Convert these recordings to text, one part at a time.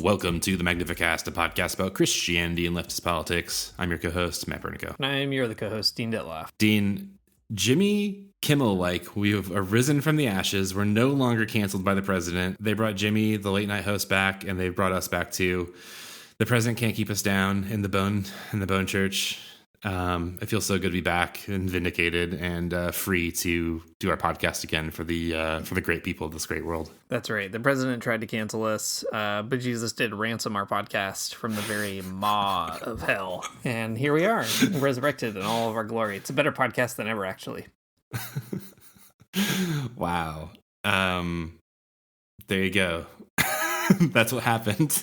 Welcome to the Magnificast, a podcast about Christianity and leftist politics. I'm your co-host, Matt Bernico. And I'm your other co-host, Dean Detloff. Dean, Jimmy Kimmel-like, we have arisen from the ashes. We're no longer canceled by the president. They brought Jimmy, the late night host, back, and they brought us back too. The president can't keep us down in the bone church. It feels so good to be back and vindicated and free to do our podcast again for the great people of this great world. That's right. The president tried to cancel us, but Jesus did ransom our podcast from the very maw of hell. And here we are, resurrected in all of our glory. It's a better podcast than ever, actually. Wow. There you go. That's what happened.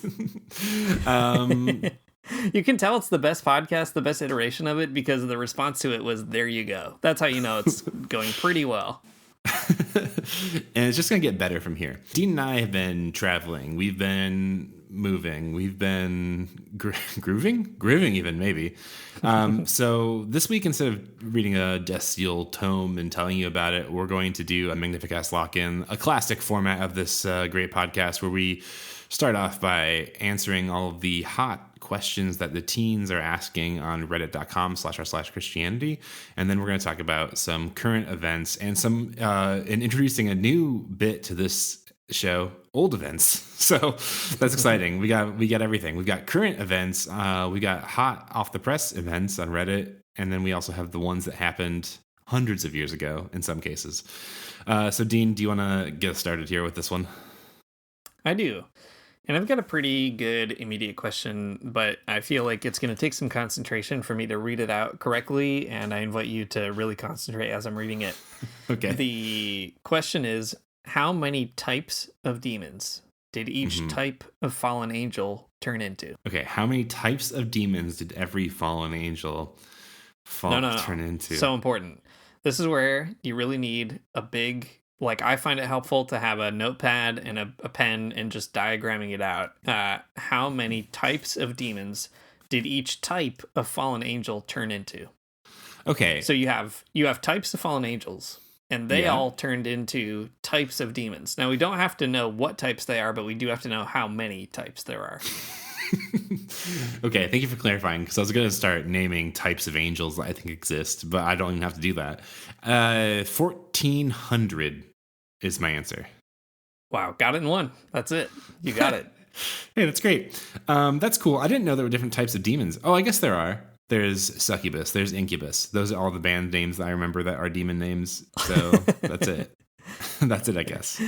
You can tell it's the best podcast, the best iteration of it, because the response to it was, there you go. That's how you know it's going pretty well. And it's just going to get better from here. Dean and I have been traveling. We've been moving. We've been grooving even, maybe. So this week, instead of reading a Death Seal tome and telling you about it, we're going to do a Magnificast lock-in, a classic format of this great podcast where we start off by answering all of the hot questions that the teens are asking on reddit.com/r/Christianity. And then we're going to talk about some current events and and introducing a new bit to this show, old events. So that's exciting. We got everything. We've got current events. We got hot off the press events on Reddit. And then we also have the ones that happened hundreds of years ago in some cases. So Dean, do you want to get us started here with this one? I do. And I've got a pretty good immediate question, but I feel like it's going to take some concentration for me to read it out correctly, and I invite you to really concentrate as I'm reading it. Okay. The question is, how many types of demons did each type of fallen angel turn into? Okay, how many types of demons did every fallen angel turn into? So important. This is where you really need a big... I find it helpful to have a notepad and a pen and just diagramming it out. How many types of demons did each type of fallen angel turn into? Okay. So you have types of fallen angels, and they all turned into types of demons. Now, we don't have to know what types they are, but we do have to know how many types there are. Okay, thank you for clarifying, because I was going to start naming types of angels that I think exist, but I don't even have to do that. 1,400 is my answer. Wow, got it in one. That's it. You got it. Hey, that's great. That's cool. I didn't know there were different types of demons. Oh, I guess there are. There's succubus. There's incubus. Those are all the band names that I remember that are demon names. So that's it. That's it, I guess.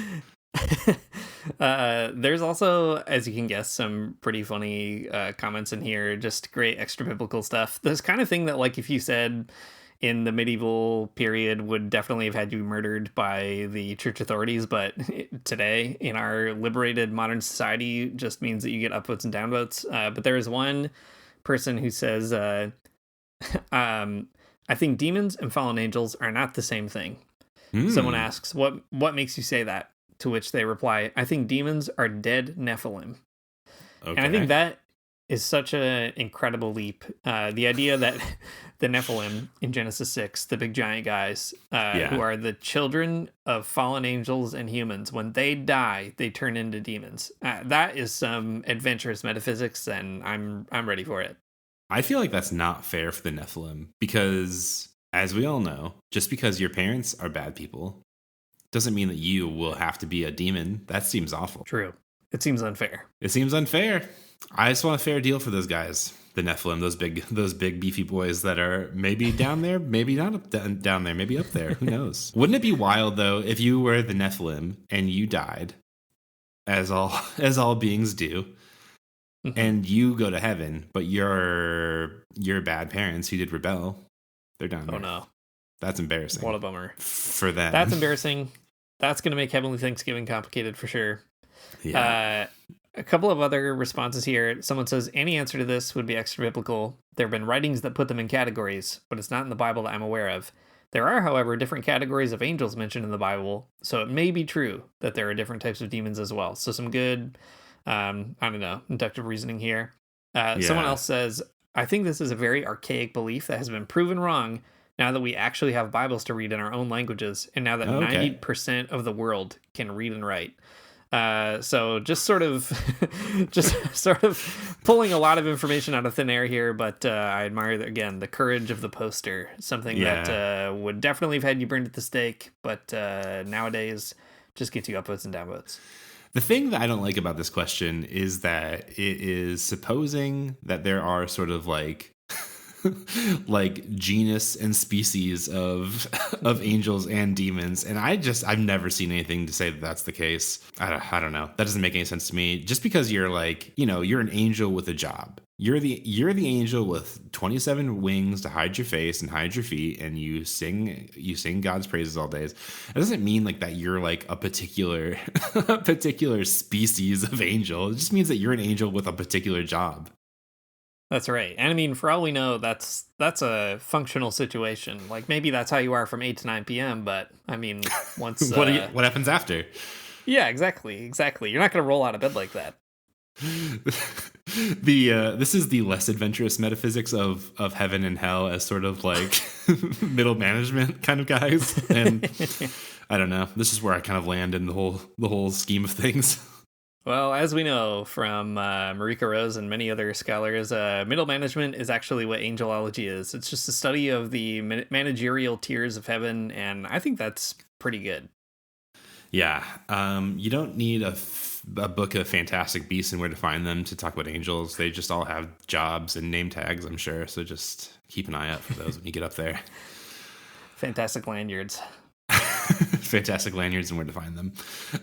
There's also, as you can guess, some pretty funny comments in here. Just great extra biblical stuff. This kind of thing that, if you said in the medieval period, would definitely have had you murdered by the church authorities, but today in our liberated modern society just means that you get upvotes and downvotes. But there is one person who says, I think demons and fallen angels are not the same thing. Someone asks, what makes you say that? To which they reply, I think demons are dead Nephilim. Okay. And I think that is such an incredible leap. The idea that the Nephilim in Genesis 6, the big giant guys, who are the children of fallen angels and humans, when they die, they turn into demons. That is some adventurous metaphysics, and I'm ready for it. I feel like that's not fair for the Nephilim, because, as we all know, just because your parents are bad people doesn't mean that you will have to be a demon. That seems awful. True. It seems unfair. It seems unfair. I just want a fair deal for those guys, the Nephilim, those big beefy boys that are maybe down there, maybe not down there, maybe up there. Who knows? Wouldn't it be wild though if you were the Nephilim and you died, as all beings do, and you go to heaven, but your bad parents who did rebel, they're down there. Oh no. That's embarrassing. What a bummer. For them. That's embarrassing. That's going to make Heavenly Thanksgiving complicated for sure. Yeah. A couple of other responses here. Someone says, any answer to this would be extra biblical. There have been writings that put them in categories, but it's not in the Bible that I'm aware of. There are, however, different categories of angels mentioned in the Bible, so it may be true that there are different types of demons as well. So some good, inductive reasoning here. Someone else says, I think this is a very archaic belief that has been proven wrong now that we actually have Bibles to read in our own languages, and now that 90% of the world can read and write. So just sort of, just sort of pulling a lot of information out of thin air here, but I admire again the courage of the poster. Something that would definitely have had you burned at the stake, but nowadays just gets you upvotes and downvotes. The thing that I don't like about this question is that it is supposing that there are sort of like like genus and species of angels and demons, and I've never seen anything to say that that's the case. I don't know, that doesn't make any sense to me. Just because you're like, you're an angel with a job, you're the angel with 27 wings to hide your face and hide your feet, and you sing God's praises all days. It doesn't mean like that you're like a particular a particular species of angel. It just means that you're an angel with a particular job. That's right. And I mean, for all we know, that's a functional situation. Like maybe that's how you are from 8 to 9 p.m. But I mean, once what happens after? Yeah, exactly. You're not going to roll out of bed like that. This is the less adventurous metaphysics of heaven and hell as sort of like middle management kind of guys, and I don't know. This is where I kind of land in the whole scheme of things. Well, as we know from Marika Rose and many other scholars, middle management is actually what angelology is. It's just a study of the managerial tiers of heaven, and I think that's pretty good. Yeah, you don't need a book of Fantastic Beasts and Where to Find Them to talk about angels. They just all have jobs and name tags, I'm sure, so just keep an eye out for those when you get up there. Fantastic lanyards. Fantastic lanyards and where to find them.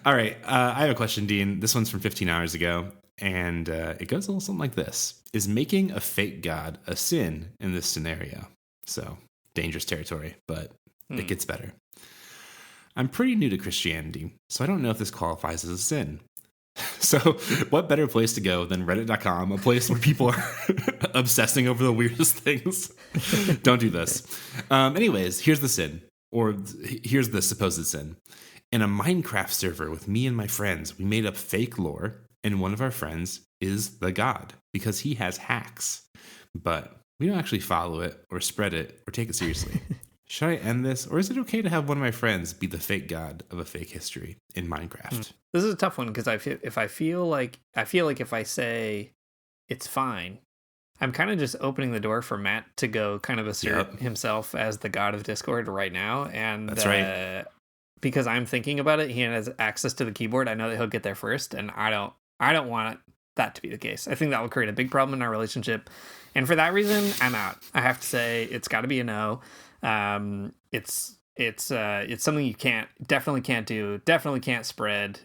All right, I have a question, Dean. This one's from 15 hours ago, and it goes a little something like this. Is making a fake god a sin in this scenario? So, dangerous territory, but it gets better. I'm pretty new to Christianity, so I don't know if this qualifies as a sin. So, what better place to go than Reddit.com, a place where people are obsessing over the weirdest things? Don't do this. Anyways, here's the sin. Or here's the supposed sin. In a Minecraft server with me and my friends, we made up fake lore, and one of our friends is the god because he has hacks. But we don't actually follow it or spread it or take it seriously. Should I end this, or is it okay to have one of my friends be the fake god of a fake history in Minecraft? This is a tough one because I feel like if I say it's fine, I'm kind of just opening the door for Matt to go kind of assert himself as the god of Discord right now. And that's right. Because I'm thinking about it, he has access to the keyboard. I know that he'll get there first, and I don't want that to be the case. I think that will create a big problem in our relationship. And for that reason, I'm out. I have to say it's got to be a no. It's something you definitely can't do, definitely can't spread.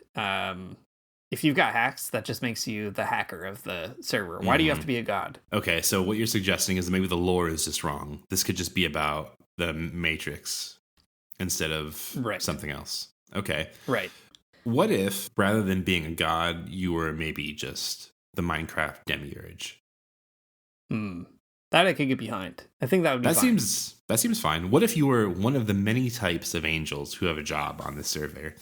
If you've got hacks, that just makes you the hacker of the server. Why do you have to be a god? Okay, so what you're suggesting is that maybe the lore is just wrong. This could just be about the Matrix instead of something else. Okay. Right. What if, rather than being a god, you were maybe just the Minecraft demiurge? That I could get behind. I think that would be fine. That seems fine. What if you were one of the many types of angels who have a job on this server?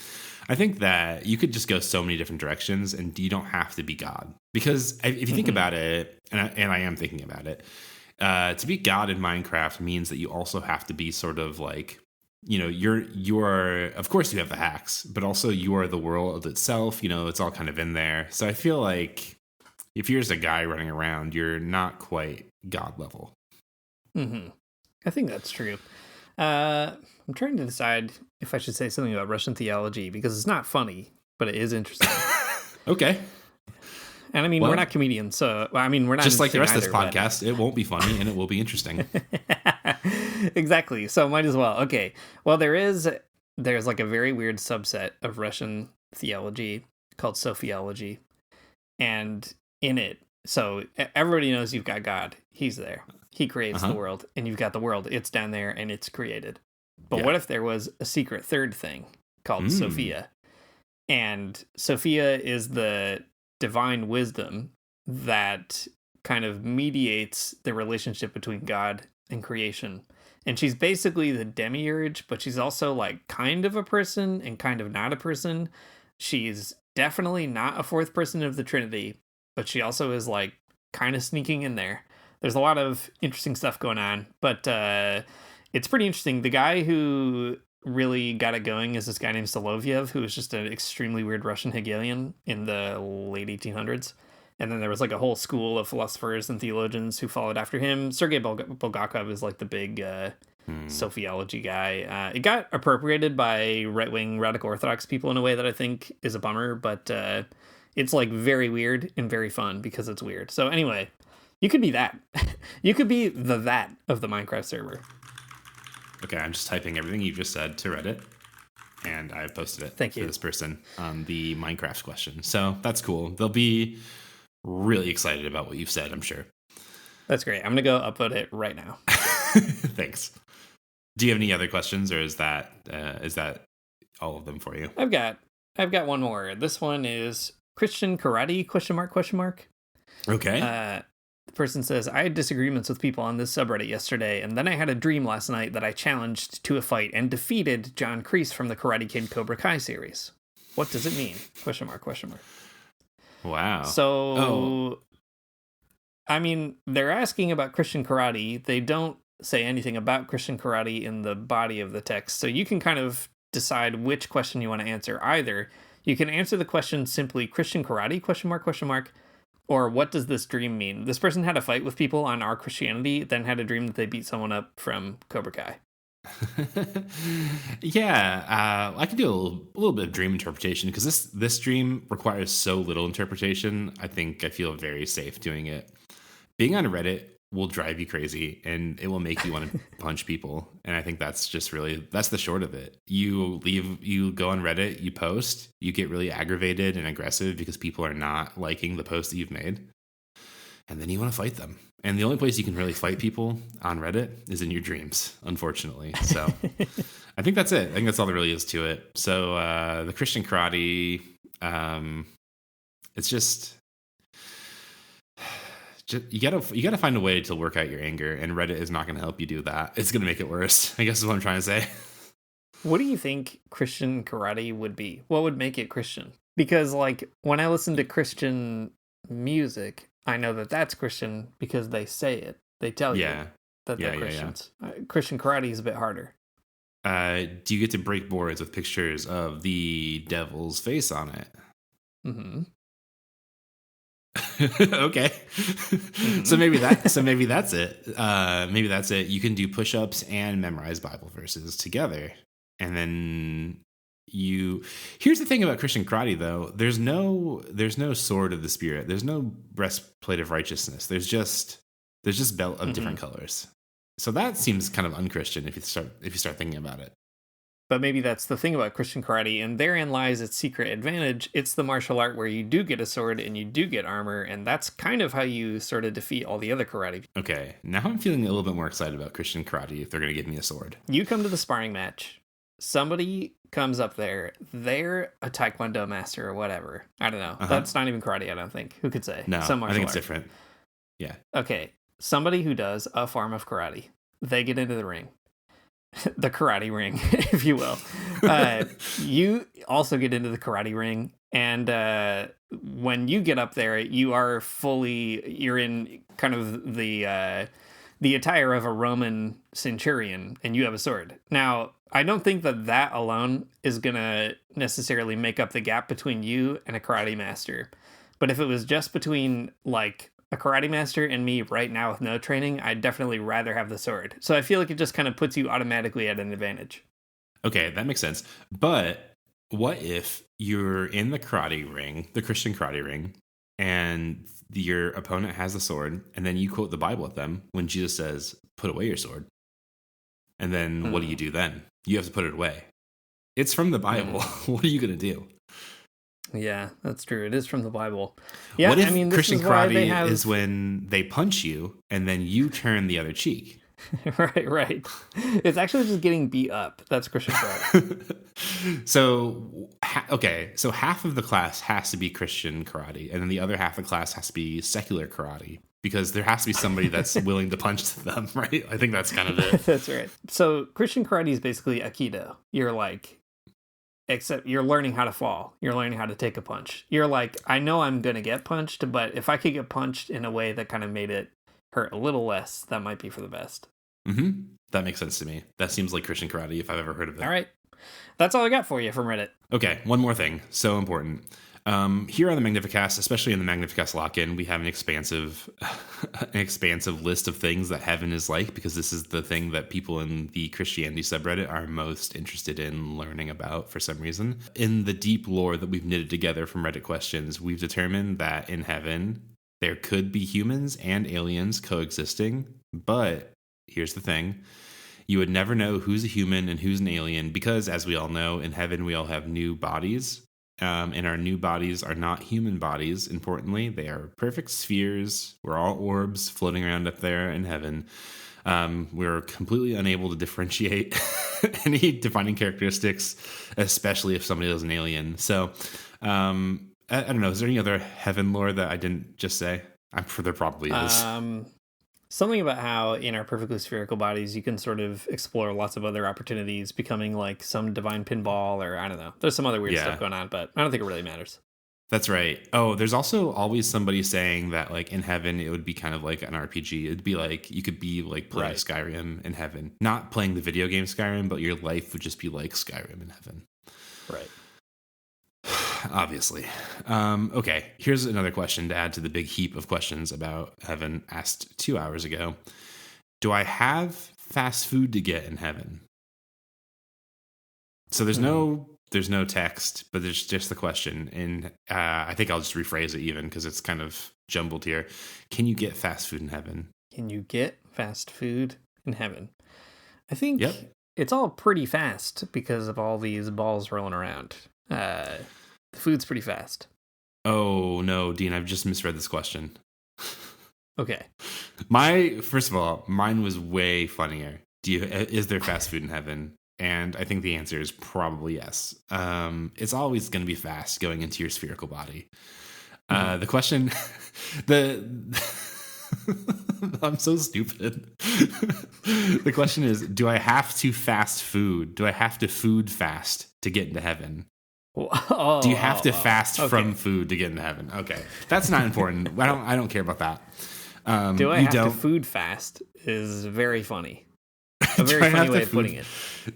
I think that you could just go so many different directions, and you don't have to be God. Because if you think about it, and I am thinking about it, to be God in Minecraft means that you also have to be sort of like, you're of course you have the hacks, but also you are the world itself. It's all kind of in there. So I feel like if you're just a guy running around, you're not quite God level. I think that's true. I'm trying to decide if I should say something about Russian theology because it's not funny, but it is interesting. Okay. And I mean, we're not comedians, so we're not just like the rest either, of this podcast. It won't be funny, and it will be interesting. Exactly. So might as well. Okay. Well, there's like a very weird subset of Russian theology called sophiology, and in it, so everybody knows you've got God. He's there. He creates the world, and you've got the world. It's down there, and it's created. But what if there was a secret third thing called Sophia? And Sophia is the divine wisdom that kind of mediates the relationship between God and creation. And she's basically the demiurge, but she's also like kind of a person and kind of not a person. She's definitely not a fourth person of the Trinity, but she also is like kind of sneaking in there. There's a lot of interesting stuff going on, but it's pretty interesting. The guy who really got it going is this guy named Soloviev, who was just an extremely weird Russian Hegelian in the late 1800s. And then there was like a whole school of philosophers and theologians who followed after him. Sergei Bulgakov is like the big Sophiology guy. It got appropriated by right-wing radical Orthodox people in a way that I think is a bummer, but it's like very weird and very fun because it's weird. So anyway, you could be that. You could be that of the Minecraft server. Okay, I'm just typing everything you just said to Reddit, and I've posted it Thank you. for this person on the Minecraft question. So that's cool. They'll be really excited about what you've said, I'm sure. That's great. I'm going to go upload it right now. Thanks. Do you have any other questions, or is that all of them for you? I've got one more. This one is Christian karate ? Okay. The person says, I had disagreements with people on this subreddit yesterday, and then I had a dream last night that I challenged to a fight and defeated John Kreese from the Karate Kid Cobra Kai series. What does it mean? ? Wow. So, I mean, they're asking about Christian karate. They don't say anything about Christian karate in the body of the text. So you can kind of decide which question you want to answer. Either you can answer the question simply Christian karate ? Or what does this dream mean? This person had a fight with people on Our Christianity, then had a dream that they beat someone up from Cobra Kai. Yeah, I can do a little bit of dream interpretation because this dream requires so little interpretation. I feel very safe doing it. Being on Reddit will drive you crazy, and it will make you want to punch people. And I think that's the short of it. You go on Reddit, you post, you get really aggravated and aggressive because people are not liking the post that you've made. And then you want to fight them. And the only place you can really fight people on Reddit is in your dreams, unfortunately. So I think that's it. I think that's all there really is to it. So the Christian karate, it's just you gotta find a way to work out your anger, and Reddit is not going to help you do that. It's going to make it worse, I guess is what I'm trying to say. What do you think Christian karate would be? What would make it Christian? Because like when I listen to Christian music, I know that that's Christian because they say it. They tell you that they're Christians. Yeah. Christian karate is a bit harder. Do you get to break boards with pictures of the devil's face on it? Mm-hmm. Okay. So maybe that's it. Maybe that's it. You can do push-ups and memorize Bible verses together. And then here's the thing about Christian karate though. There's no sword of the spirit. There's no breastplate of righteousness. There's just belt of different colors. So that seems kind of unchristian if you start thinking about it. But maybe that's the thing about Christian karate, and therein lies its secret advantage. It's the martial art where you do get a sword and you do get armor, and that's kind of how you sort of defeat all the other karate. Okay, now I'm feeling a little bit more excited about Christian karate if they're going to give me a sword. You come to the sparring match. Somebody comes up there. They're a taekwondo master or whatever. I don't know. That's not even karate, I don't think. Who could say? No, Some martial I think it's art. different. Yeah. Okay, somebody who does a form of karate. They get into the ring. The karate ring, if you will. You also get into the karate ring, and when you get up there, you're in kind of the attire of a Roman centurion, and you have a sword. Now, I don't think that alone is gonna necessarily make up the gap between you and a karate master. But if it was just between like a karate master and me right now with no training, I'd definitely rather have the sword. So I feel like it just kind of puts you automatically at an advantage. Okay, that makes sense. But what if you're in the karate ring, the Christian karate ring, and your opponent has the sword, and then you quote the Bible at them when Jesus says, "Put away your sword." And then what do you do then? You have to put it away. It's from the Bible. What are you going to do? Yeah, that's true. It is from the Bible. Yeah, what if I mean, this Christian is why karate is when they punch you and then you turn the other cheek? Right. It's actually just getting beat up. That's Christian karate. So half of the class has to be Christian karate, and then the other half of the class has to be secular karate, because there has to be somebody that's willing to punch them, right? I think that's kind of it. That's right. So Christian karate is basically Aikido. Except you're learning how to fall. You're learning how to take a punch. You're like, I know I'm going to get punched, but if I could get punched in a way that kind of made it hurt a little less, that might be for the best. Mm-hmm. That makes sense to me. That seems like Christian karate if I've ever heard of it. All right. That's all I got for you from Reddit. Okay, one more thing. So important. Here on the Magnificast, especially in the Magnificast lock-in, we have an expansive list of things that heaven is like, because this is the thing that people in the Christianity subreddit are most interested in learning about for some reason. In the deep lore that we've knitted together from Reddit questions, we've determined that in heaven, there could be humans and aliens coexisting, but here's the thing. You would never know who's a human and who's an alien because, as we all know, in heaven we all have new bodies. And our new bodies are not human bodies, importantly. They are perfect spheres. We're all orbs floating around up there in heaven. We're completely unable to differentiate any defining characteristics, especially if somebody is an alien. So, I don't know. Is there any other heaven lore that I didn't just say? I'm sure there probably is. Something about how in our perfectly spherical bodies, you can sort of explore lots of other opportunities, becoming like some divine pinball, or I don't know. There's some other weird stuff going on, but I don't think it really matters. That's right. Oh, there's also always somebody saying that like in heaven, it would be kind of like an RPG. It'd be like, you could be like playing Skyrim in heaven, not playing the video game Skyrim, but your life would just be like Skyrim in heaven. Right. Obviously. Okay, here's another question to add to the big heap of questions about heaven asked 2 hours ago. Do I have fast food to get in heaven? So there's no text, but there's just the question. And I think I'll just rephrase it even because it's kind of jumbled here. Can you get fast food in heaven? Can you get fast food in heaven? I think it's all pretty fast because of all these balls rolling around. The food's pretty fast. Oh, no, Dean, I've just misread this question. Okay. First of all, mine was way funnier. Is there fast food in heaven? And I think the answer is probably yes. It's always going to be fast going into your spherical body. The question, I'm so stupid. The question is, do I have to fast food? Do I have to food fast to get into heaven? Do you have to fast from food to get into heaven? Okay, that's not important. I don't care about that. Do I have to food fast is very funny. A very funny way of putting it.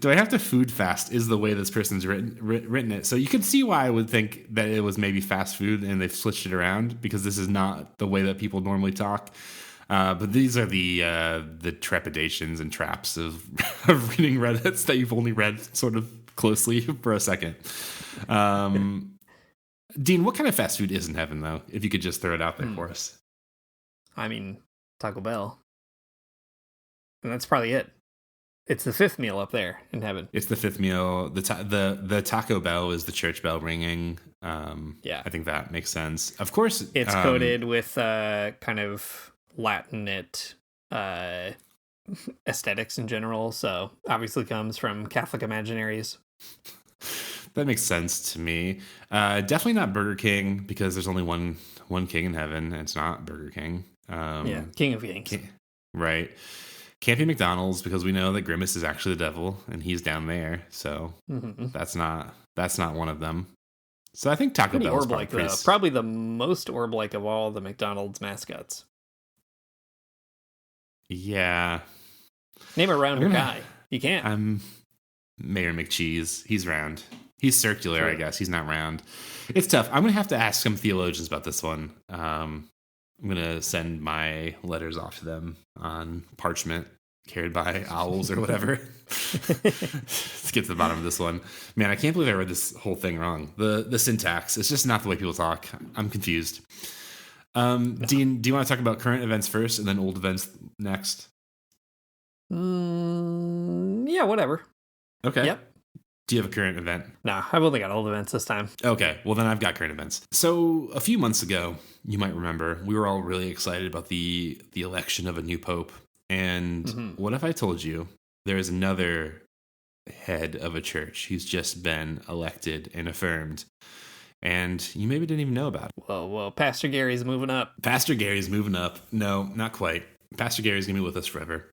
Do I have to food fast is the way this person's written it. So you can see why I would think that it was maybe fast food and they've switched it around because this is not the way that people normally talk. But these are the trepidations and traps of reading Reddits that you've only read sort of closely for a second. Dean, what kind of fast food is in heaven, though? If you could just throw it out there for us. I mean, Taco Bell. And that's probably it. It's the fifth meal up there in heaven. It's the fifth meal. The Taco Bell is the church bell ringing. I think that makes sense. Of course, it's coated with kind of Latinate aesthetics in general. So obviously comes from Catholic imaginaries. That makes sense to me. Definitely not Burger King because there's only one king in heaven, and it's not Burger King. King of Kings. Right. Can't be McDonald's because we know that Grimace is actually the devil and he's down there. So that's not one of them. So I think Taco Bell is probably the most orb-like of all the McDonald's mascots. Yeah. Name a rounder guy. You can't. Mayor McCheese. He's round. He's circular, I guess. He's not round. It's tough. I'm going to have to ask some theologians about this one. I'm going to send my letters off to them on parchment carried by owls or whatever. Let's get to the bottom of this one. Man, I can't believe I read this whole thing wrong. The syntax, it's just not the way people talk. I'm confused. Dean, do you want to talk about current events first and then old events next? Yeah, whatever. Okay. Yep. Do you have a current event? No, I've only got old events this time. Okay, well then I've got current events. So a few months ago, you might remember, we were all really excited about the election of a new pope. And what if I told you there is another head of a church who's just been elected and affirmed, and you maybe didn't even know about it? Well, Pastor Gary's moving up. Pastor Gary's moving up. No, not quite. Pastor Gary's going to be with us forever.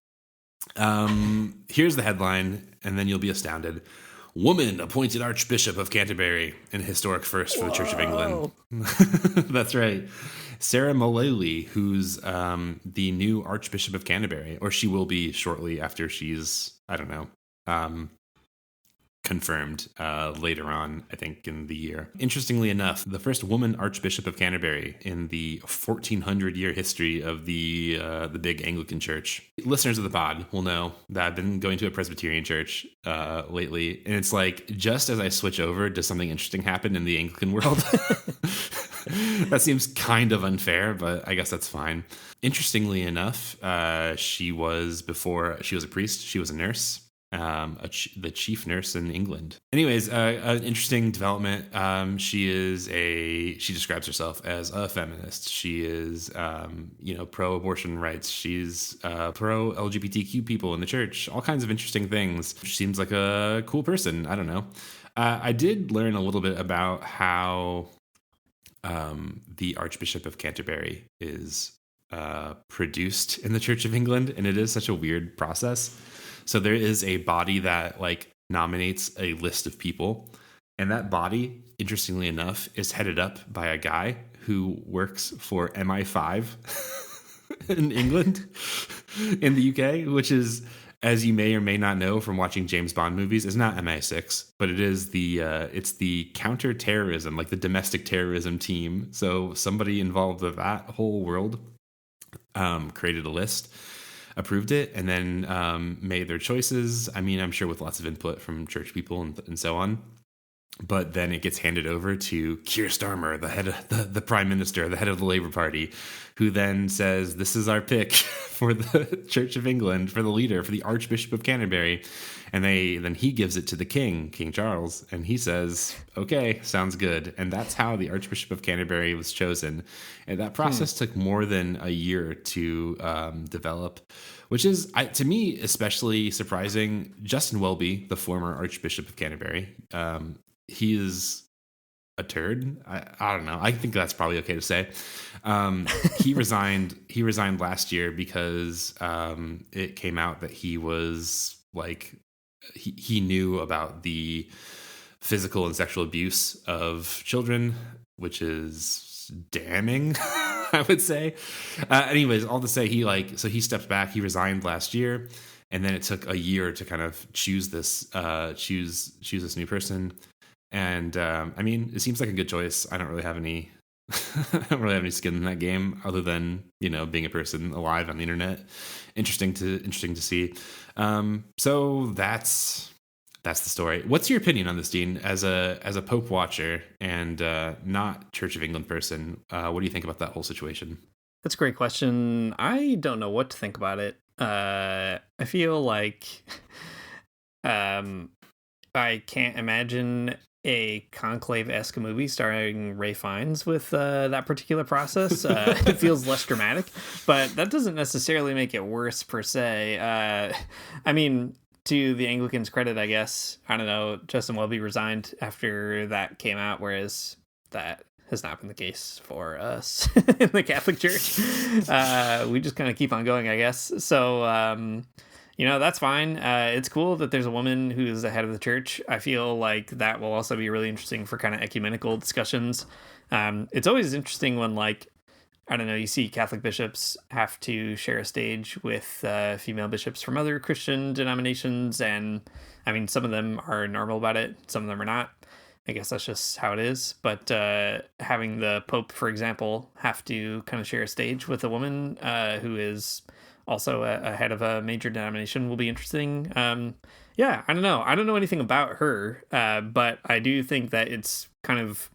Here's the headline, and then you'll be astounded. Woman appointed Archbishop of Canterbury, an historic first for the Church of England. That's right. Sarah Mullally, who's the new Archbishop of Canterbury, or she will be shortly after she's, I don't know, confirmed later on, I think, in the year. Interestingly enough, the first woman Archbishop of Canterbury in the 1400-year history of the big Anglican Church. Listeners of the pod will know that I've been going to a Presbyterian church lately, and it's like just as I switch over, does something interesting happen in the Anglican world? That seems kind of unfair, but I guess that's fine. Interestingly enough, she was a priest, she was a nurse. The chief nurse in England. Anyways, an interesting development. She describes herself as a feminist. She is, pro-abortion rights. She's pro-LGBTQ people in the church. All kinds of interesting things. She seems like a cool person. I don't know. I did learn a little bit about how the Archbishop of Canterbury is produced in the Church of England, and it is such a weird process. So there is a body that nominates a list of people, and that body, interestingly enough, is headed up by a guy who works for MI5 in England, in the UK, which is, as you may or may not know from watching James Bond movies, is not MI6, but it is it's the counter-terrorism, like the domestic terrorism team. So somebody involved with that whole world created a list, approved it, and then made their choices. I mean, I'm sure with lots of input from church people and so on. But then it gets handed over to Keir Starmer, the head of the prime minister, the head of the Labour Party, who then says, this is our pick for the Church of England, for the leader, for the Archbishop of Canterbury. And then he gives it to the King Charles, and he says, okay, sounds good. And that's how the Archbishop of Canterbury was chosen. And that process took more than a year to develop, which is, to me, especially surprising. Justin Welby, the former Archbishop of Canterbury, he is a turd. I don't know. I think that's probably okay to say. He resigned. He resigned last year because it came out that he was he knew about the physical and sexual abuse of children, which is damning, I would say. Anyways, all to say, he stepped back. He resigned last year, and then it took a year to kind of choose this new person. And I mean, it seems like a good choice. I don't really have any skin in that game, other than being a person alive on the internet. Interesting to see. So that's the story. What's your opinion on this, Dean? As a Pope watcher and not Church of England person, what do you think about that whole situation? That's a great question. I don't know what to think about it. I feel like I can't imagine a Conclave-esque movie starring Ray Fiennes with that particular process. It feels less dramatic, but that doesn't necessarily make it worse per se. I mean, to the Anglicans' credit, I guess, I don't know, Justin Welby resigned after that came out, whereas that has not been the case for us in the Catholic Church. We just kind of keep on going, I guess. So, that's fine. It's cool that there's a woman who's the head of the church. I feel like that will also be really interesting for kind of ecumenical discussions. It's always interesting when, you see Catholic bishops have to share a stage with female bishops from other Christian denominations. And I mean, some of them are normal about it. Some of them are not. I guess that's just how it is. But having the Pope, for example, have to kind of share a stage with a woman who is also a head of a major denomination will be interesting. I don't know. I don't know anything about her, but I do think that it's kind of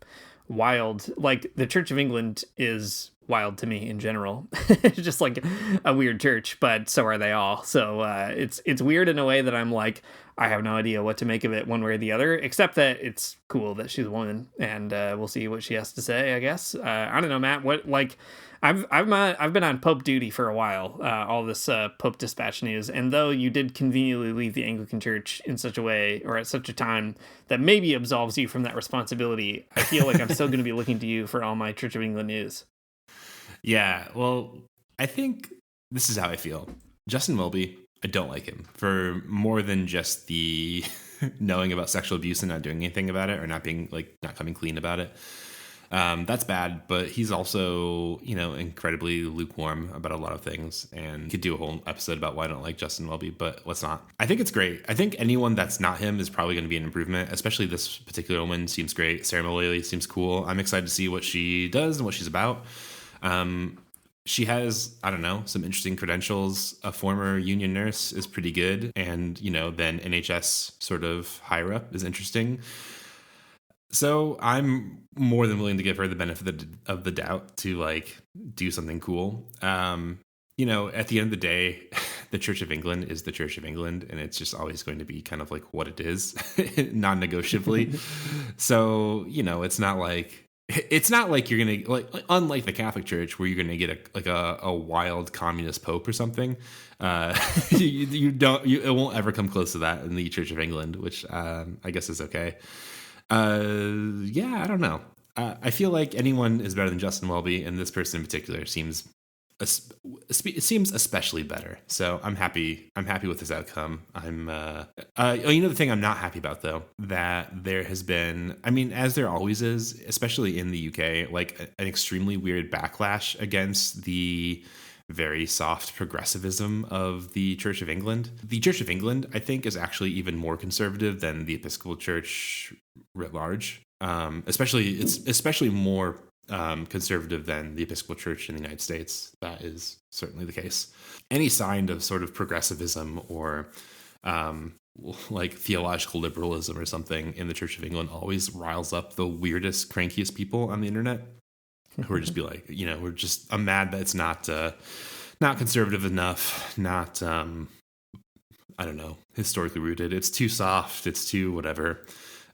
wild. Like, the Church of England is wild to me in general. It's just like a weird church, but so are they all. So it's weird in a way that I'm like, I have no idea what to make of it one way or the other, except that it's cool that she's a woman, and we'll see what she has to say, I guess. I don't know, Matt, I've been on Pope duty for a while, all this Pope Dispatch news, and though you did conveniently leave the Anglican Church in such a way, or at such a time, that maybe absolves you from that responsibility, I feel like I'm still going to be looking to you for all my Church of England news. Yeah, well, I think this is how I feel. Justin Welby, I don't like him for more than just the knowing about sexual abuse and not doing anything about it, or not coming clean about it. That's bad, but he's also, incredibly lukewarm about a lot of things, and could do a whole episode about why I don't like Justin Welby, but let's not. I think it's great. I think anyone that's not him is probably going to be an improvement, especially this particular woman seems great. Sarah Maley seems cool. I'm excited to see what she does and what she's about. She has, I don't know, some interesting credentials. A former union nurse is pretty good, and, then NHS sort of higher up is interesting. So I'm more than willing to give her the benefit of the doubt to do something cool. At the end of the day, the Church of England is the Church of England, and it's just always going to be kind of like what it is, non-negotiably. So, it's not like you're gonna unlike the Catholic Church where you're gonna get a wild communist pope or something. It won't ever come close to that in the Church of England, which I guess is okay. I don't know. I feel like anyone is better than Justin Welby, and this person in particular seems especially better. So I'm happy with this outcome. The thing I'm not happy about, though, that there has been, as there always is, especially in the UK, an extremely weird backlash against the very soft progressivism of the Church of England. The Church of England, I think, is actually even more conservative than the Episcopal Church writ large. It's especially more conservative than the Episcopal Church in the United States. That is certainly the case. Any sign of sort of progressivism or theological liberalism or something in the Church of England always riles up the weirdest, crankiest people on the internet, who are just I'm mad that it's not conservative enough, not I don't know, historically rooted. It's too soft. It's too whatever.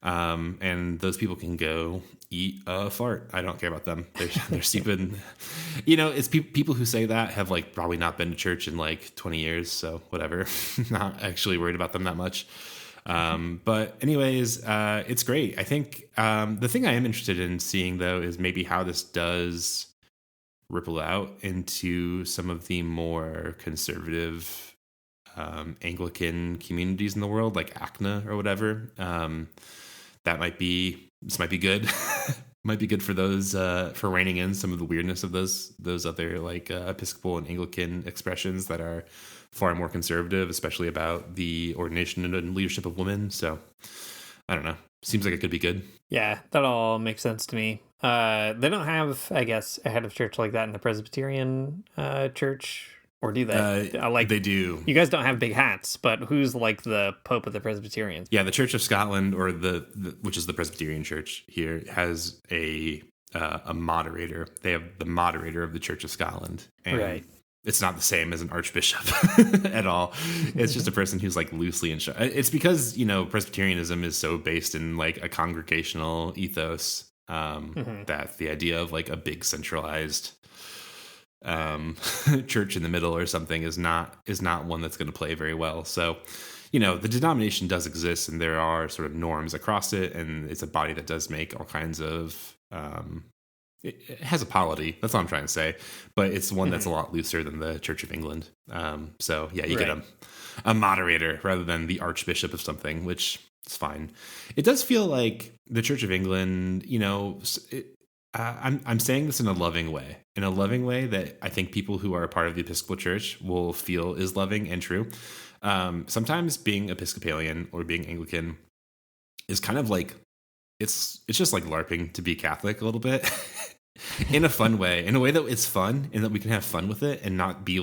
And those people can go eat a fart. I don't care about them. They're stupid. It's people who say that have probably not been to church in 20 years. So whatever, not actually worried about them that much. But anyways, it's great. I think, the thing I am interested in seeing though, is maybe how this does ripple out into some of the more conservative, Anglican communities in the world, like ACNA or whatever. This might be good. Might be good for those, for reining in some of the weirdness of those other Episcopal and Anglican expressions that are far more conservative, especially about the ordination and leadership of women. So I don't know. Seems like it could be good. Yeah, that all makes sense to me. They don't have, I guess, a head of church like that in the Presbyterian church, or do they? They do. You guys don't have big hats, but who's the Pope of the Presbyterians? Yeah, the Church of Scotland, or which is the Presbyterian Church here, has a moderator. They have the moderator of the Church of Scotland, and right. It's not the same as an archbishop at all. It's just a person who's loosely in charge. It's because, Presbyterianism is so based in a congregational ethos, that the idea of a big centralized church in the middle or something is not one that's going to play very well. So, the denomination does exist, and there are sort of norms across it, and it's a body that does make all kinds of it has a polity. That's all I'm trying to say, but it's one that's a lot looser than the Church of England. So yeah, you get a moderator rather than the archbishop of something, which is fine. It does feel like the Church of England, I'm saying this in a loving way that I think people who are a part of the Episcopal Church will feel is loving and true. Sometimes being Episcopalian or being Anglican is kind of it's just like LARPing to be Catholic a little bit in a fun way, in a way that it's fun and that we can have fun with it and not be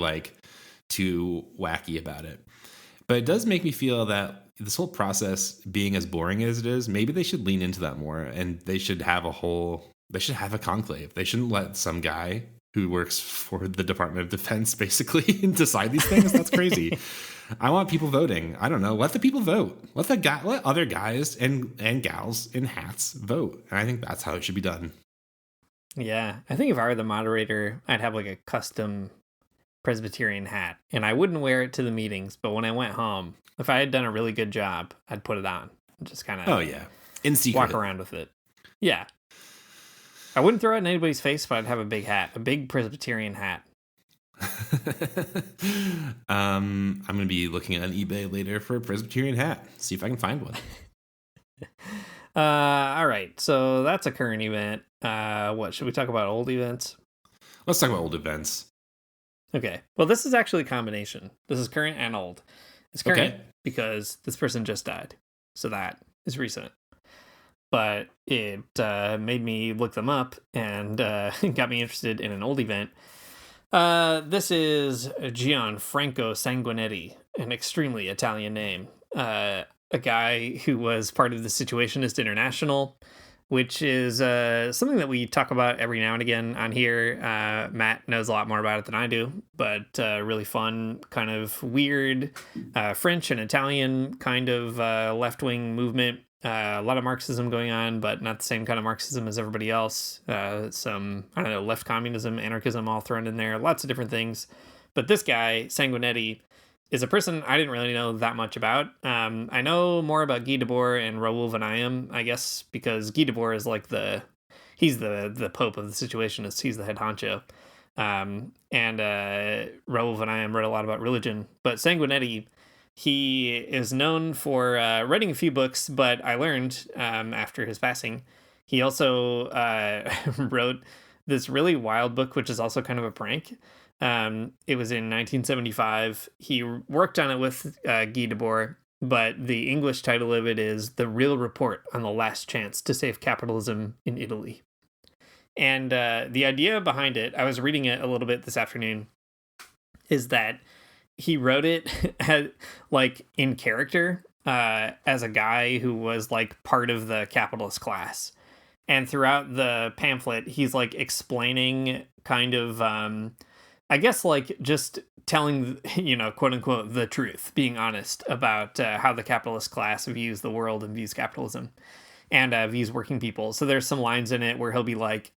too wacky about it. But it does make me feel that this whole process being as boring as it is, maybe they should lean into that more, and they should have a conclave. They shouldn't let some guy who works for the Department of Defense basically decide these things. That's crazy. I want people voting. I don't know. Let the people vote. Let other guys and gals in hats vote. And I think that's how it should be done. Yeah. I think if I were the moderator, I'd have a custom Presbyterian hat, and I wouldn't wear it to the meetings. But when I went home, if I had done a really good job, I'd put it on and just kind of in secret walk around with it. Yeah. I wouldn't throw it in anybody's face, but I'd have a big hat, a big Presbyterian hat. I'm going to be looking on eBay later for a Presbyterian hat. See if I can find one. All right, so that's a current event. What should we talk about? Old events? Let's talk about old events. Okay. Well, this is actually a combination. This is current and old. It's current Okay. because this person just died, so that is recent. But it made me look them up and got me interested in an old event. This is Gianfranco Sanguinetti, an extremely Italian name. A guy who was part of the Situationist International, which is something that we talk about every now and again on here. Matt knows a lot more about it than I do, but really fun, kind of weird French and Italian kind of left-wing movement. A lot of Marxism going on, but not the same kind of Marxism as everybody else. Some, I don't know, left communism, anarchism all thrown in there, lots of different things. But this guy, Sanguinetti, is a person I didn't really know that much about. I know more about Guy Debord and Raoul Vanayem, I guess, because Guy Debord is like he's the pope of the Situationists. He's the head honcho. And Raoul Vanayem wrote a lot about religion. But Sanguinetti, he is known for writing a few books, but I learned after his passing, he also wrote this really wild book, which is also kind of a prank. It was in 1975. He worked on it with Guy Debord, but the English title of it is The Real Report on the Last Chance to Save Capitalism in Italy. And the idea behind it, I was reading it a little bit this afternoon, is that he wrote it like in character as a guy who was like part of the capitalist class. And throughout the pamphlet, he's like explaining kind of, I guess, like just telling, quote unquote, the truth, being honest about how the capitalist class views the world and views capitalism and views working people. So there's some lines in it where he'll be like,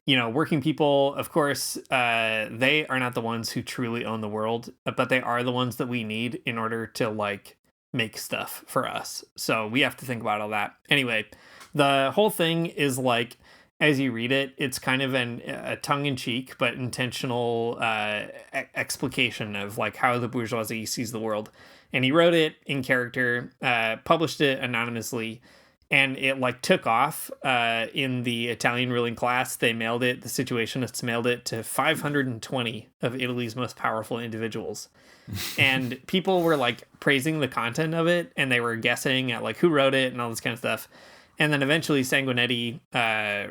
working people, of course, they are not the ones who truly own the world, but they are the ones that we need in order to like make stuff for us. So we have to think about all that. Anyway, the whole thing is like, as you read it, it's kind of a tongue-in-cheek but intentional explication of like how the bourgeoisie sees the world. And he wrote it in character, published it anonymously, and it like took off in the Italian ruling class. They mailed it, the Situationists mailed it to 520 of Italy's most powerful individuals. And people were like praising the content of it, and they were guessing at like who wrote it and all this kind of stuff. And then eventually Sanguinetti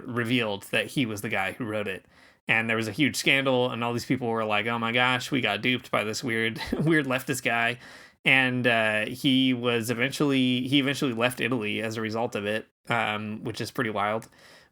revealed that he was the guy who wrote it. And there was a huge scandal, and all these people were like, oh my gosh, we got duped by this weird leftist guy. And he eventually left Italy as a result of it, which is pretty wild.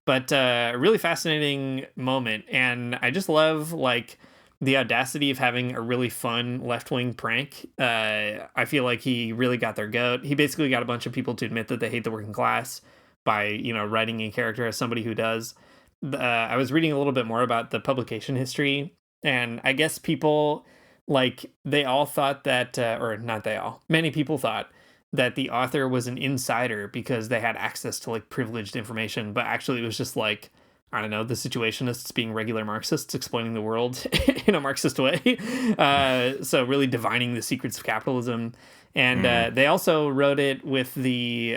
But a really fascinating moment. And I just love like the audacity of having a really fun left-wing prank. I feel like he really got their goat. He basically got a bunch of people to admit that they hate the working class by, writing in character as somebody who does. I was reading a little bit more about the publication history, and I guess people, like, they all thought that, or not they all, many people thought that the author was an insider because they had access to, like, privileged information, but actually it was just, like, I don't know, the Situationists being regular Marxists explaining the world in a Marxist way. So really divining the secrets of capitalism. And they also wrote it with the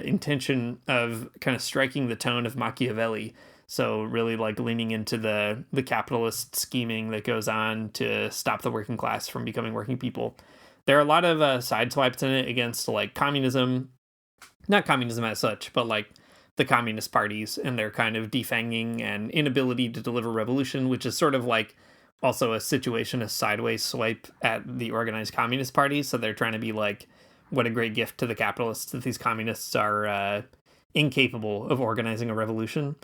intention of kind of striking the tone of Machiavelli. So really like leaning into the capitalist scheming that goes on to stop the working class from becoming working people. There are a lot of side swipes in it against like communism, not communism as such, but like the communist parties and their kind of defanging and inability to deliver revolution, which is sort of like also a situationist sideways swipe at the organized communist parties. So they're trying to be like, what a great gift to the capitalists that these communists are incapable of organizing a revolution.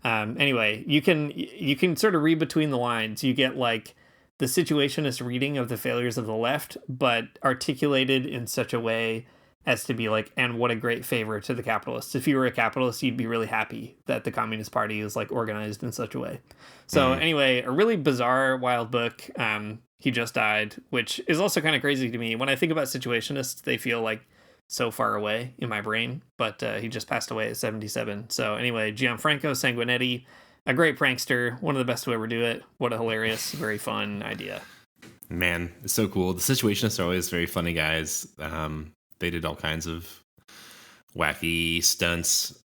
Anyway, you can sort of read between the lines. You get like the situationist reading of the failures of the left, but articulated in such a way as to be like, and what a great favor to the capitalists. If you were a capitalist, you'd be really happy that the Communist Party is like organized in such a way. So anyway, a really bizarre, wild book. He just died, which is also kind of crazy to me. When I think about situationists, they feel like so far away in my brain, but he just passed away at 77. So anyway, Gianfranco Sanguinetti, a great prankster, one of the best to ever do it. What a hilarious, very fun idea. Man, it's so cool. The situationists are always very funny guys. They did all kinds of wacky stunts.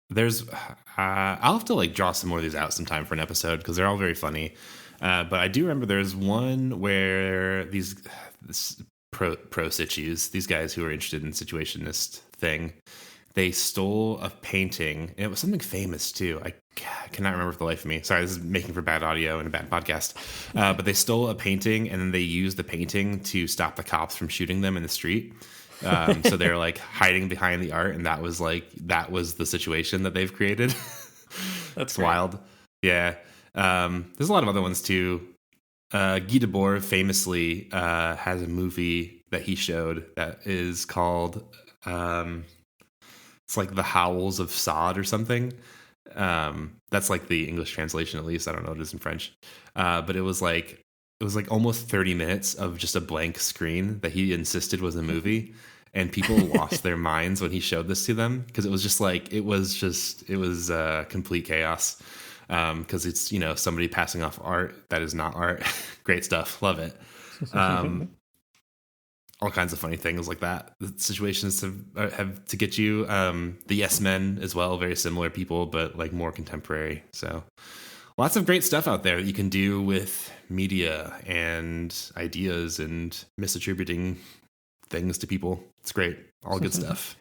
There's I'll have to like draw some more of these out sometime for an episode because they're all very funny. But I do remember there's one where this pro situes, these guys who are interested in situationist thing, they stole a painting, and it was something famous too. I cannot remember for the life of me. Sorry, this is making for bad audio and a bad podcast. But they stole a painting, and then they used the painting to stop the cops from shooting them in the street. So they're like hiding behind the art, and that was the situation that they've created. That's wild. Yeah. There's a lot of other ones too. Guy Debord famously has a movie that he showed that is called it's like The Howls of Sod or something. That's like the English translation, at least. I don't know what it is in French. But it was like almost 30 minutes of just a blank screen that he insisted was a movie. And people lost their minds when he showed this to them because it was complete chaos. Because it's, somebody passing off art that is not art. Great stuff. Love it. All kinds of funny things like that. The situations have to get you. The Yes Men as well, very similar people, but like more contemporary. So lots of great stuff out there that you can do with media and ideas and misattributing things to people. It's great. All good stuff.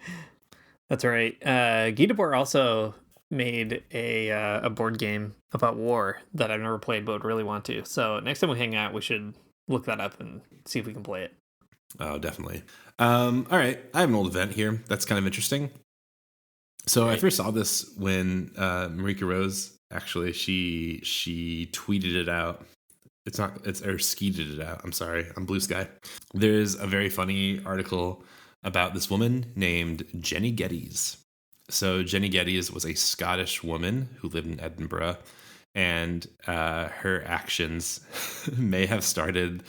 That's right. Guy Debord also made a board game about war that I've never played but would really want to. So next time we hang out, we should look that up and see if we can play it. Oh, definitely. All right. I have an old event here that's kind of interesting. So I first saw this when Marika Rose, actually, she tweeted it out. Or skeeted it out. I'm sorry. On Blue Sky. There's a very funny article about this woman named Jenny Geddes. So Jenny Geddes was a Scottish woman who lived in Edinburgh, and her actions may have started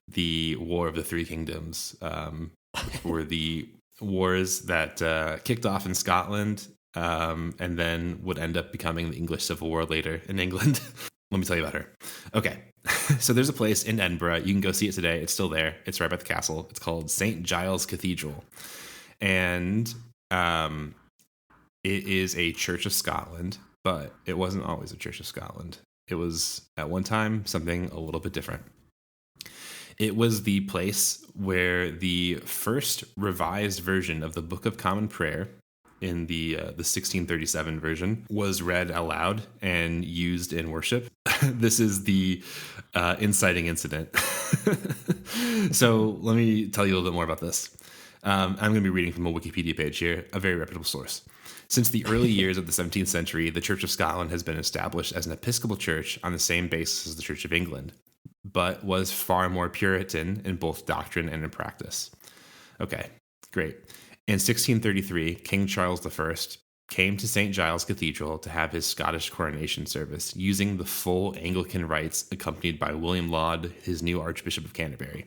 the War of the Three Kingdoms, were the wars that kicked off in Scotland and then would end up becoming the English Civil War later in England. Let me tell you about her. Okay, so there's a place in Edinburgh. You can go see it today. It's still there. It's right by the castle. It's called St. Giles Cathedral. And it is a Church of Scotland, but it wasn't always a Church of Scotland. It was, at one time, something a little bit different. It was the place where the first revised version of the Book of Common Prayer in the 1637 version was read aloud and used in worship. This is the inciting incident. So let me tell you a little bit more about this. I'm going to be reading from a Wikipedia page here, a very reputable source. Since the early years of the 17th century, the Church of Scotland has been established as an Episcopal church on the same basis as the Church of England, but was far more Puritan in both doctrine and in practice. Okay, great. In 1633, King Charles I came to St. Giles Cathedral to have his Scottish coronation service, using the full Anglican rites, accompanied by William Laud, his new Archbishop of Canterbury.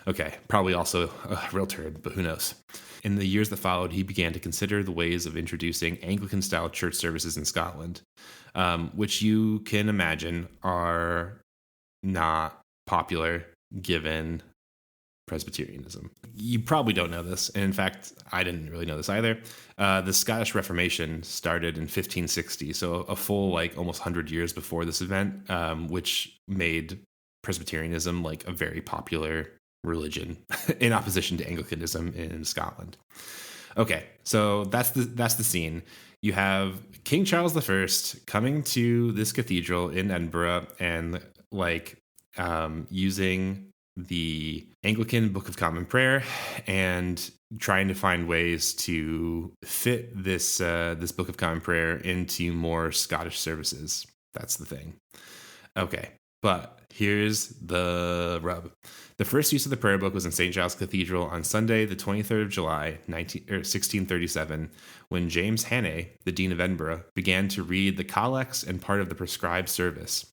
Okay, probably also a real turd, but who knows? In the years that followed, he began to consider the ways of introducing Anglican-style church services in Scotland, which you can imagine are not popular given Presbyterianism. You probably don't know this, and in fact, I didn't really know this either. The Scottish Reformation started in 1560, so a full, almost 100 years before this event, which made Presbyterianism a very popular religion in opposition to Anglicanism in Scotland. Okay, so that's the scene. You have King Charles I coming to this cathedral in Edinburgh and using the Anglican Book of Common Prayer and trying to find ways to fit this Book of Common Prayer into more Scottish services. That's the thing. Okay, but here's the rub. The first use of the prayer book was in St. Giles Cathedral on Sunday, the 23rd of July, 1637, when James Hannay, the Dean of Edinburgh, began to read the collects and part of the prescribed service.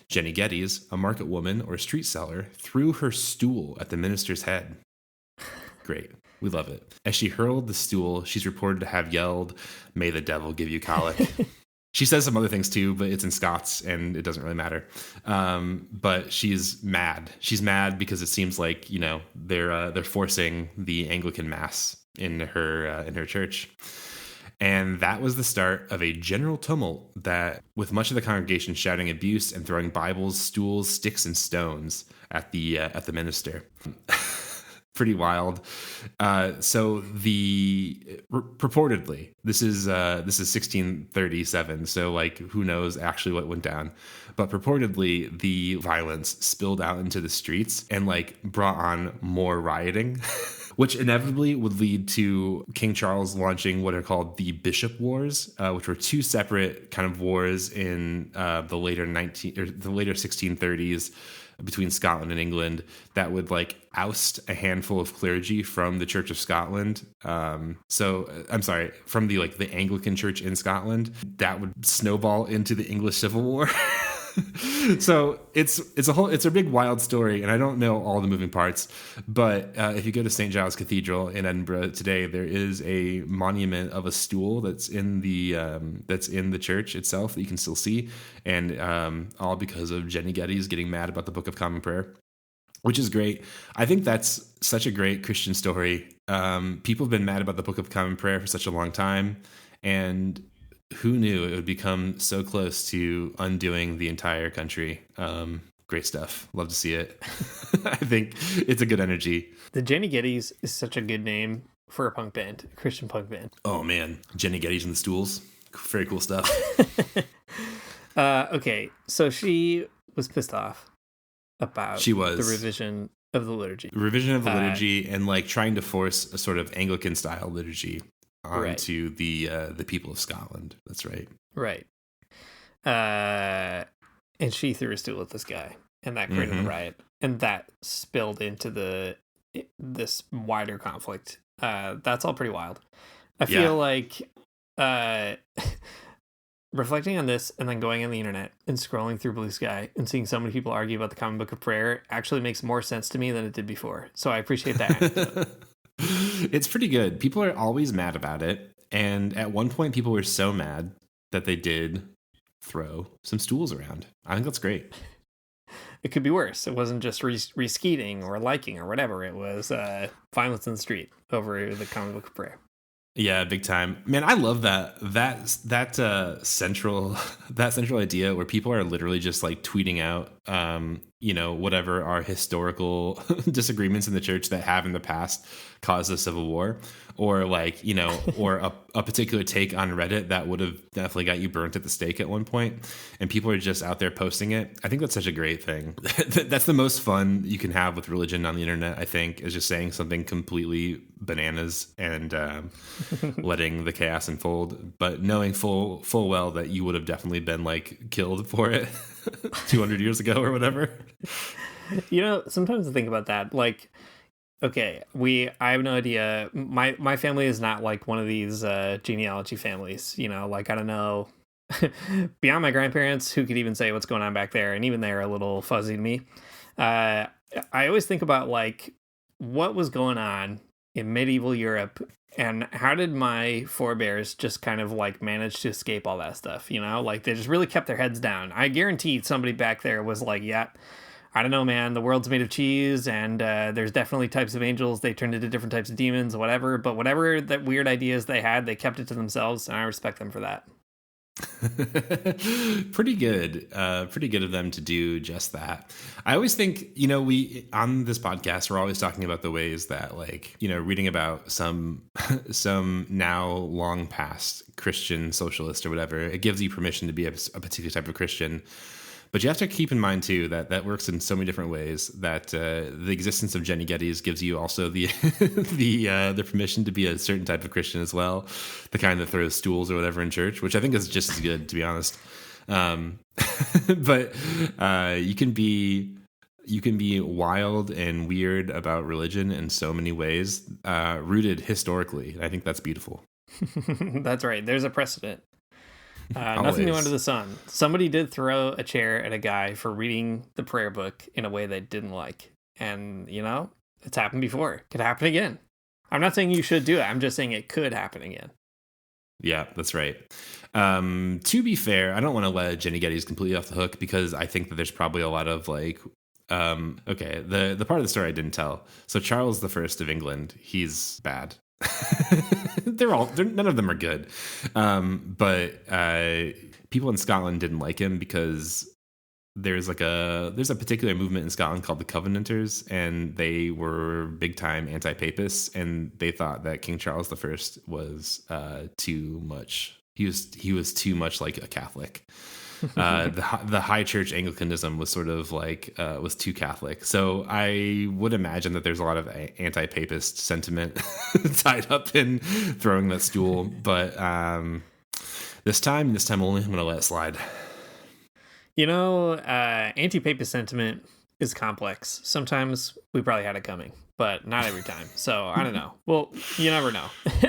Jenny Geddes, a market woman or street seller, threw her stool at the minister's head. Great. We love it. As she hurled the stool, she's reported to have yelled, "May the devil give you colic." She says some other things too, but it's in Scots and it doesn't really matter. But she's mad. She's mad because it seems like, they're forcing the Anglican Mass in her church. And that was the start of a general tumult that, with much of the congregation shouting abuse and throwing Bibles, stools, sticks, and stones at the minister. Pretty wild. So purportedly, this is 1637. So like, who knows actually what went down? But purportedly, the violence spilled out into the streets and like brought on more rioting. Which inevitably would lead to King Charles launching what are called the Bishop Wars, which were two separate kind of wars in the later 1630s between Scotland and England that would like oust a handful of clergy from the Church of Scotland. From the Anglican Church in Scotland. That would snowball into the English Civil War. So it's a big wild story, and I don't know all the moving parts, but if you go to St. Giles Cathedral in Edinburgh today, there is a monument of a stool that's in the church itself that you can still see, and all because of Jenny Geddes getting mad about the Book of Common Prayer, which is great. I think that's such a great Christian story. People have been mad about the Book of Common Prayer for such a long time, and who knew it would become so close to undoing the entire country? Great stuff. Love to see it. I think it's a good energy. The Jenny Geddes is such a good name for a punk band, a Christian punk band. Oh man, Jenny Geddes and the Stools. Very cool stuff. Okay, so she was pissed off about the revision of the liturgy. Liturgy and like trying to force a sort of Anglican style liturgy onto the people of Scotland. That's right. Right. And she threw a stool at this guy, and that created a riot, and that spilled into this wider conflict. That's all pretty wild. I feel like reflecting on this and then going on the internet and scrolling through Blue Sky and seeing so many people argue about the Common Book of Prayer actually makes more sense to me than it did before. So I appreciate that. It's pretty good. People are always mad about it. And at one point, people were so mad that they did throw some stools around. I think that's great. It could be worse. It wasn't just reskeeting or liking or whatever. It was violence in the street over the Common Book of Prayer. Yeah, big time. Man, I love that central idea where people are literally just like tweeting out whatever our historical disagreements in the church that have in the past caused a civil war, or like, or a particular take on Reddit that would have definitely got you burnt at the stake at one point, and people are just out there posting it. I think that's such a great thing. That's the most fun you can have with religion on the internet, I think, is just saying something completely bananas and letting the chaos unfold, but knowing full well that you would have definitely been like killed for it 200 years ago or whatever. Sometimes I think about that, like, okay, I have no idea. My family is not like one of these genealogy families, like, I don't know. Beyond my grandparents, who could even say what's going on back there? And even they're a little fuzzy to me. I always think about like what was going on in medieval Europe and how did my forebears just kind of like manage to escape all that stuff, like they just really kept their heads down. I guarantee somebody back there was like, yeah, I don't know, man, the world's made of cheese, and there's definitely types of angels. They turned into different types of demons, whatever. But whatever that weird ideas they had, they kept it to themselves, and I respect them for that. Pretty good of them to do just that. I always think, we on this podcast, we're always talking about the ways that, like, reading about some now long past Christian socialist or whatever, it gives you permission to be a particular type of Christian. But you have to keep in mind, too, that works in so many different ways, that the existence of Jenny Geddes gives you also the the permission to be a certain type of Christian as well, the kind that throws stools or whatever in church, which I think is just as good, to be honest. But you can be wild and weird about religion in so many ways, rooted historically. I think that's beautiful. That's right. There's a precedent. Nothing new under the sun. Somebody did throw a chair at a guy for reading the prayer book in a way they didn't like. And, it's happened before. It could happen again. I'm not saying you should do it. I'm just saying it could happen again. Yeah, that's right. To be fair, I don't want to let Jenny Geddes completely off the hook, because I think that there's probably a lot of like, the part of the story I didn't tell. So Charles I of England, he's bad. None of them are good. But people in Scotland didn't like him because there's a particular movement in Scotland called the Covenanters, and they were big time anti-papists, and they thought that King Charles I was too much. He was too much like a Catholic. The high church Anglicanism was sort of like was too Catholic. So I would imagine that there's a lot of anti-papist sentiment tied up in throwing that stool. But this time only, I'm going to let it slide. Anti-papist sentiment is complex. Sometimes we probably had it coming, but not every time. So I don't know. Well, you never know.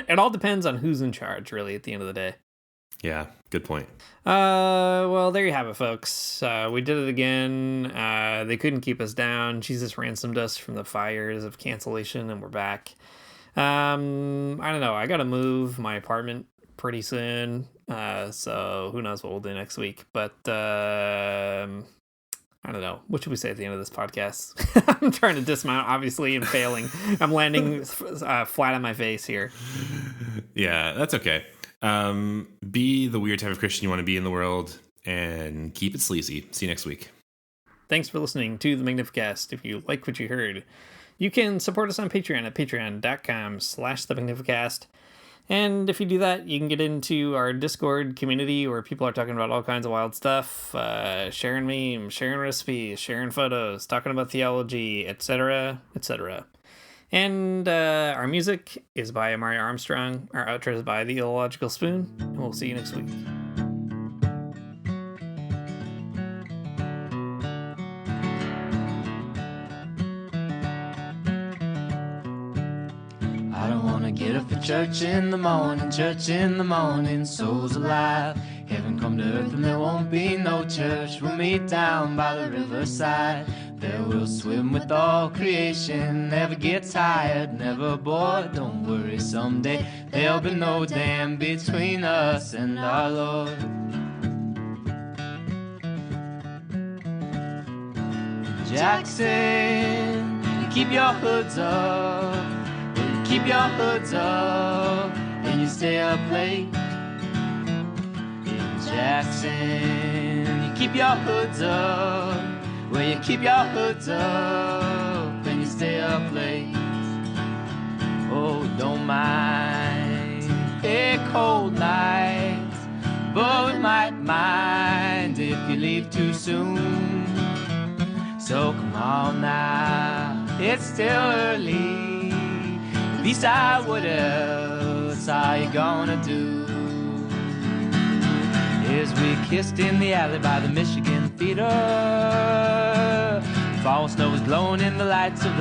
It all depends on who's in charge, really, at the end of the day. Yeah, good point. Well, there you have it, folks. We did it again. They couldn't keep us down. Jesus ransomed us from the fires of cancellation, and we're back. I don't know. I gotta move my apartment pretty soon. So who knows what we'll do next week. But I don't know. What should we say at the end of this podcast? I'm trying to dismount, obviously, and failing. I'm landing flat on my face here. Yeah, that's okay. Be the weird type of Christian you want to be in the world, and keep it sleazy. See you next week. Thanks for listening to the Magnificast. If you like what you heard, you can support us on Patreon at patreon.com/the Magnificast. And if you do that, you can get into our Discord community where people are talking about all kinds of wild stuff, sharing memes, sharing recipes, sharing photos, talking about theology, etc., etc. And our music is by Amari Armstrong. Our outro is by The Illogical Spoon. And we'll see you next week. I don't want to get up for church in the morning, souls alive. Heaven come to earth and there won't be no church. We'll meet down by the riverside. There we'll swim with all creation. Never get tired, never bored. Don't worry, someday there'll be no dam between us and our Lord. Jackson, keep your hoods up. Keep your hoods up and you stay up late. In Jackson, you keep your hoods up. Well, you keep your hoods up and you stay up late. Oh, don't mind a cold night, but we might mind if you leave too soon. So come on now, it's still early. At least what else are you gonna do? As we kissed in the alley by the Michigan Theater, fall snow was glowing in the lights of the